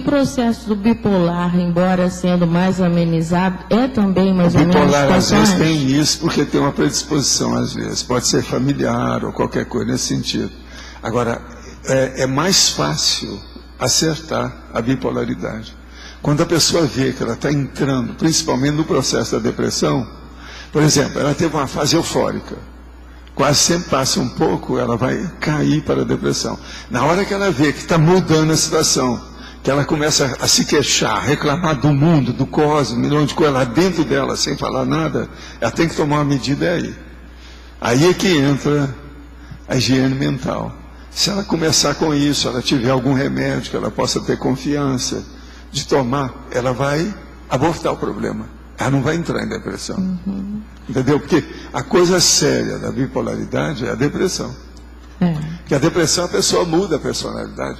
o processo do bipolar, embora sendo mais amenizado, é também mais ou menos bipolar, às vezes, constante? tem isso, porque tem uma predisposição, às vezes. Pode ser familiar ou qualquer coisa nesse sentido. Agora, é mais fácil acertar a bipolaridade. Quando a pessoa vê que ela está entrando, principalmente no processo da depressão, por exemplo, ela teve uma fase eufórica. Quase sempre passa um pouco, ela vai cair para a depressão. Na hora que ela vê que está mudando a situação, que ela começa a se queixar, reclamar do mundo, do cosmos, milhões de coisas lá dentro dela, sem falar nada, ela tem que tomar uma medida aí. Aí é que entra a higiene mental. Se ela começar com isso, ela tiver algum remédio que ela possa ter confiança de tomar, ela vai abortar o problema. Ela não vai entrar em depressão. Entendeu? Porque a coisa séria da bipolaridade é a depressão. Porque a depressão, a pessoa muda a personalidade.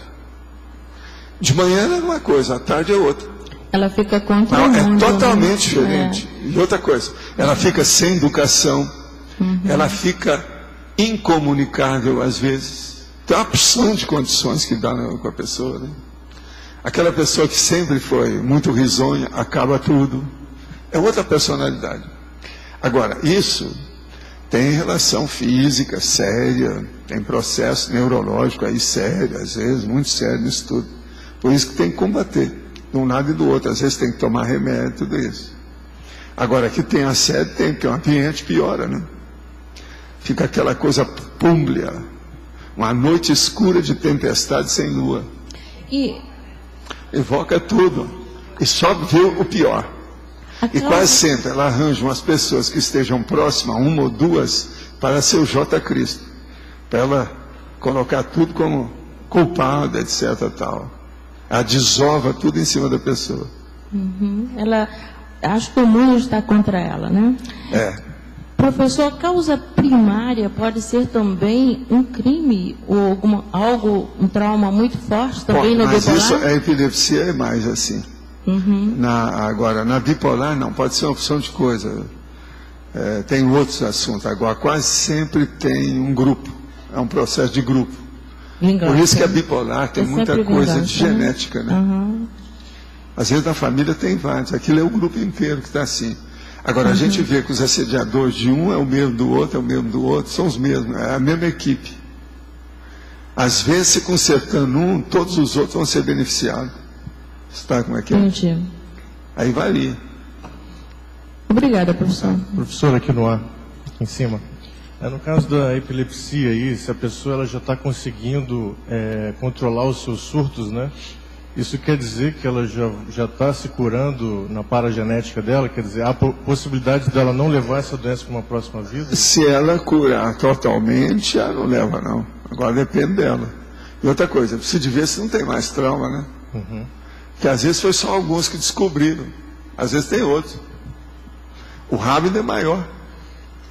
De manhã é uma coisa, à tarde é outra. Ela fica contra Não, o mundo, é totalmente né? diferente. E outra coisa, ela fica sem educação, ela fica incomunicável às vezes. Tem uma opção de condições que dá com a pessoa, né? Aquela pessoa que sempre foi muito risonha, acaba tudo. É outra personalidade. Agora, isso tem relação física séria, tem processo neurológico aí sério, às vezes, muito sério nisso tudo. Por isso que tem que combater, de um lado e do outro. Às vezes tem que tomar remédio, tudo isso. Agora, que tem assédio, tem, porque o ambiente piora, né? Fica aquela coisa púmblia, uma noite escura de tempestade sem lua. Evoca tudo, e só vê o pior. E quase sempre ela arranja umas pessoas que estejam próximas, uma ou duas, para ser o J. Cristo. Para ela colocar tudo como culpada, etc. Tal. Ela desova tudo em cima da pessoa. Ela acha que o mundo está contra ela, né? Professor, a causa primária pode ser também um crime ou um trauma muito forte também no bipolar? Mas isso, a epilepsia é mais assim. Agora, na bipolar não, pode ser uma opção de coisa. Tem outros assuntos. Agora, quase sempre tem um grupo. É um processo de grupo. Vingança. Por isso que a bipolar tem muita coisa de genética, né? Às vezes na família tem vários. Aquilo é o grupo inteiro que está assim. Agora, a gente vê que os assediadores de um é o mesmo do outro, é o mesmo do outro, são os mesmos, é a mesma equipe. Às vezes, se consertando um, todos os outros vão ser beneficiados. Está como é que é? Entendi. Aí varia. Obrigada, professor. Professor, aqui no ar, aqui em cima. No caso da epilepsia aí, se a pessoa ela já está conseguindo controlar os seus surtos, né? Isso quer dizer que ela já está se curando na paragenética dela? Quer dizer, há possibilidade dela não levar essa doença para uma próxima vida? Se ela curar totalmente, ela não leva, não. Agora depende dela. E outra coisa, precisa de ver se não tem mais trauma, né? Porque às vezes foi só alguns que descobriram. Às vezes tem outros. O rápido é maior.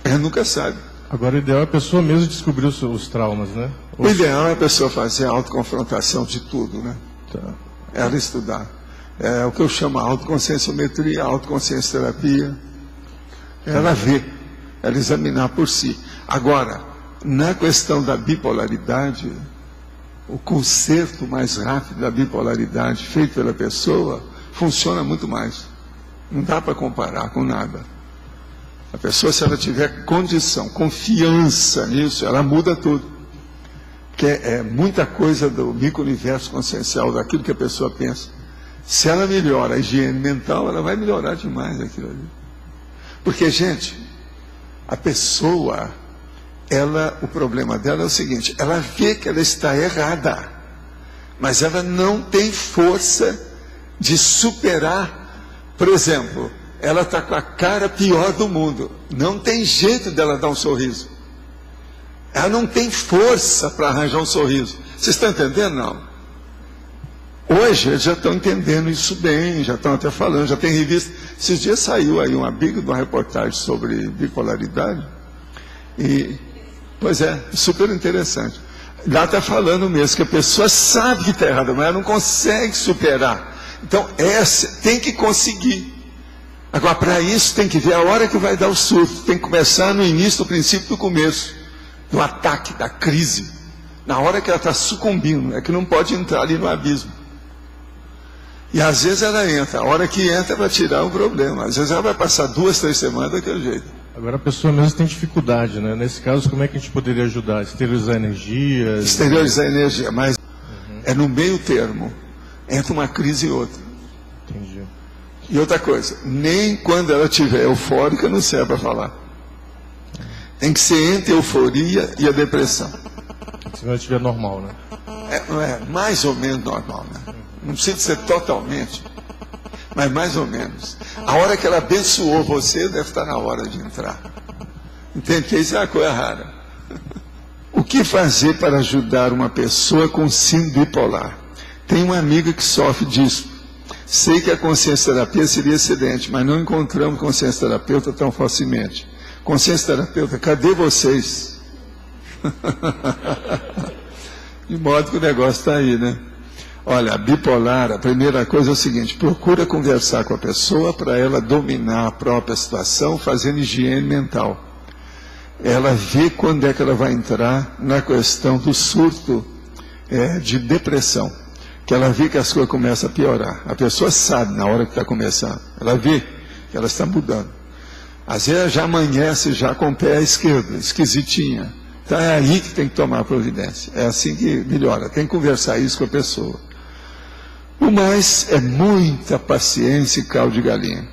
Ela nunca sabe. Agora, o ideal é a pessoa mesmo descobrir os traumas, né? O ideal é a pessoa fazer a autoconfrontação de tudo, né? Tá. Ela estudar. É o que eu chamo de autoconscienciometria, autoconsciência terapia. Ela vê, ela examinar por si. Agora, na questão da bipolaridade, o conserto mais rápido da bipolaridade feito pela pessoa funciona muito mais. Não dá para comparar com nada. A pessoa, se ela tiver condição, confiança nisso, ela muda tudo. Que é muita coisa do micro-universo consciencial, daquilo que a pessoa pensa. Se ela melhora a higiene mental, ela vai melhorar demais aquilo ali. Porque, gente, a pessoa, o problema dela é o seguinte, ela vê que ela está errada, mas ela não tem força de superar. Por exemplo, ela está com a cara pior do mundo, não tem jeito dela dar um sorriso. Ela não tem força para arranjar um sorriso. Vocês estão entendendo? Não. Hoje eles já estão entendendo isso bem, já estão até falando, já tem revista. Esses dias saiu aí uma reportagem sobre bipolaridade. E, pois é, super interessante. Lá está falando mesmo que a pessoa sabe que está errada, mas ela não consegue superar. Então, tem que conseguir. Agora, para isso, tem que ver a hora que vai dar o surto. Tem que começar no início, no princípio do começo. Do ataque, da crise, na hora que ela está sucumbindo, é que não pode entrar ali no abismo. E às vezes ela entra, a hora que entra é para tirar um problema. Às vezes ela vai passar 2, 3 semanas daquele jeito. Agora a pessoa mesmo tem dificuldade, né? Nesse caso, como é que a gente poderia ajudar? Esterilizar energia? Exteriorizar energia, mas é no meio termo. Entre uma crise e outra. Entendi. E outra coisa, nem quando ela estiver eufórica não serve para falar. Tem que ser entre a euforia e a depressão. Se não estiver normal, né? É mais ou menos normal, né? Não precisa ser totalmente, mas mais ou menos. A hora que ela abençoou você, deve estar na hora de entrar. Entende? Porque isso é uma coisa rara. O que fazer para ajudar uma pessoa com síndrome bipolar? Tem uma amiga que sofre disso. Sei que a consciência terapia seria excelente, mas não encontramos consciência terapeuta tão facilmente. Consciência terapeuta, cadê vocês? De modo que o negócio está aí, né? Olha, a bipolar, a primeira coisa é o seguinte: procura conversar com a pessoa para ela dominar a própria situação, fazendo higiene mental. Ela vê quando é que ela vai entrar na questão do surto de depressão. Que ela vê que as coisas começam a piorar. A pessoa sabe na hora que está começando. Ela vê que ela está mudando. Às vezes já amanhece já com o pé à esquerda, esquisitinha. Então é aí que tem que tomar providência. É assim que melhora. Tem que conversar isso com a pessoa. O mais é muita paciência e caldo de galinha.